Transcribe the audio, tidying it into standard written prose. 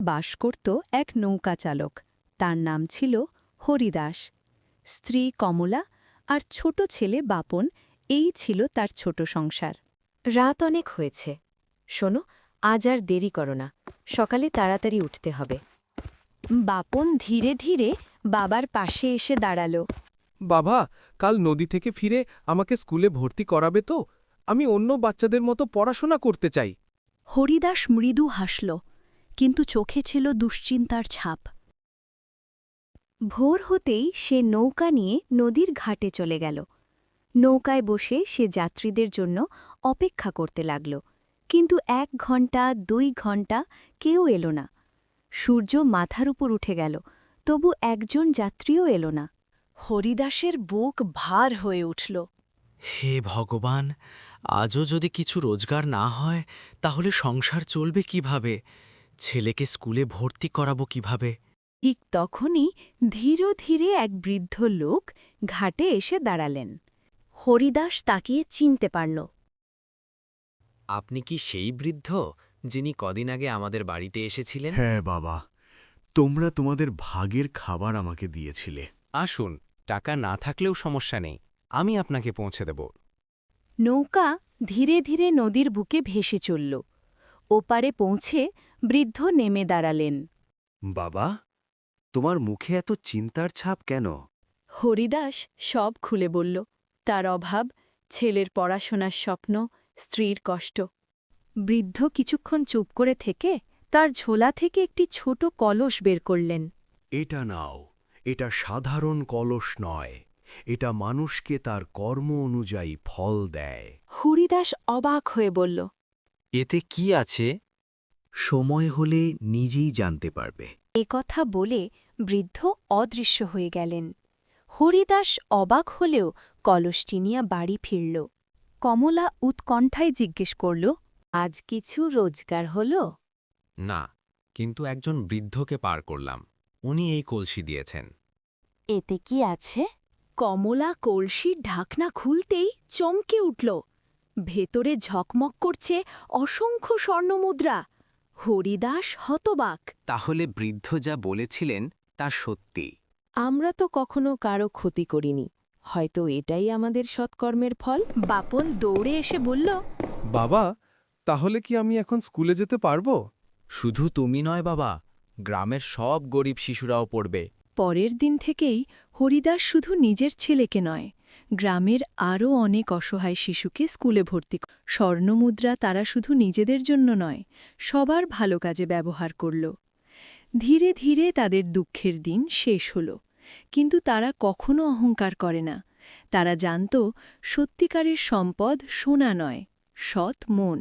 বাস করত এক নৌকা চালক। তার নাম ছিল হরিদাস। স্ত্রী কমলা আর ছোট ছেলে বাপন, এই ছিল তার ছোট সংসার। রাত অনেক হয়েছে। শোনো, আজ আর দেরি করো না, সকালে তাড়াতাড়ি উঠতে হবে। বাপন ধীরে ধীরে বাবার পাশে এসে দাঁড়াল। বাবা, কাল নদী থেকে ফিরে আমাকে স্কুলে ভর্তি করাবে তো? আমি অন্য বাচ্চাদের মতো পড়াশোনা করতে চাই। হরিদাস মৃদু হাসল, কিন্তু চোখে ছিল দুশ্চিন্তার ছাপ। ভোর হতেই সে নৌকা নিয়ে নদীর ঘাটে চলে গেল। নৌকায় বসে সে যাত্রীদের জন্য অপেক্ষা করতে লাগল, কিন্তু 1 ঘণ্টা 2 ঘণ্টা কেউ এলো না। সূর্য মাথার উপর উঠে গেল, তবু একজন যাত্রীও এলো না। হরিদাসের বুক ভার হয়ে উঠল। হে ভগবান, আজও যদি কিছু রোজগার না হয় তাহলে সংসার চলবে কিভাবে? ছেলেকে স্কুলে ভর্তি করাবো কিভাবে? ঠিক তখনই ধীরে ধীরে এক বৃদ্ধ লোক ঘাটে এসে দাঁড়ালেন। হরিদাস তাকিয়ে চিনতে পারল। আপনি কি সেই বৃদ্ধ যিনি কদিন আগে আমাদের বাড়িতে এসেছিলেন? হ্যাঁ বাবা, তোমরা তোমাদের ভাগের খাবার আমাকে দিয়েছিলে। আসুন, টাকা না থাকলেও সমস্যা নেই, আমি আপনাকে পৌঁছে দেব। নৌকা ধীরে ধীরে নদীর বুকে ভেসে চলল। ওপারে পৌঁছে বৃদ্ধ নেমে দাঁড়ালেন। বাবা, তোমার মুখে এত চিন্তার ছাপ কেন? হরিদাস সব খুলে বলল, তার অভাব, ছেলের পড়াশোনার স্বপ্ন, স্ত্রীর কষ্ট। বৃদ্ধ কিছুক্ষণ চুপ করে থেকে তার ঝোলা থেকে একটি ছোট কলস বের করলেন। এটা নাও, এটা সাধারণ কলস নয়, এটা মানুষকে তার কর্ম অনুযায়ী ফল দেয়। হরিদাস অবাক হয়ে বলল, এতে কি আছে? সময় হলে নিজেই জানতে পারবে। কথা বলে বৃদ্ধ অদৃশ্য হয়ে গেলেন। হরিদাস অবাক হলেও কলসটি নিয়ে বাড়ি ফিরল। কমলা উৎকণ্ঠায় জিজ্ঞেস করল, আজ কিছু রোজগার হল? না, কিন্তু একজন বৃদ্ধকে পার করলাম, উনি এই কলসি দিয়েছেন। এতে কি আছে? কমলা কলসির ঢাকনা খুলতেই চমকে উঠল। ভেতরে ঝকমক করছে অসংখ্য স্বর্ণমুদ্রা। হরিদাস হতবাক। তাহলে বৃদ্ধ যা বলেছিলেন তা সত্যি। আমরা তো কখনো কারো ক্ষতি করিনি, হয়তো এটাই আমাদের সৎকর্মের ফল। বাপন দৌড়ে এসে বলল, বাবা, তাহলে কি আমি এখন স্কুলে যেতে পারবো? শুধু তুমি নয় বাবা, গ্রামের সব গরিব শিশুরাও পড়বে। পরের দিন থেকেই হরিদাস শুধু নিজের ছেলেকে নয়, গ্রামের আরও অনেক অসহায় শিশুকে স্কুলে ভর্তি স্বর্ণমুদ্রা তারা শুধু নিজেদের জন্য নয়, সবার ভালো কাজে ব্যবহার করল। ধীরে ধীরে তাদের দুঃখের দিন শেষ হল, কিন্তু তারা কখনো অহংকার করে না। তারা জানত, সত্যিকারের সম্পদ সোনা নয়, সৎ মন।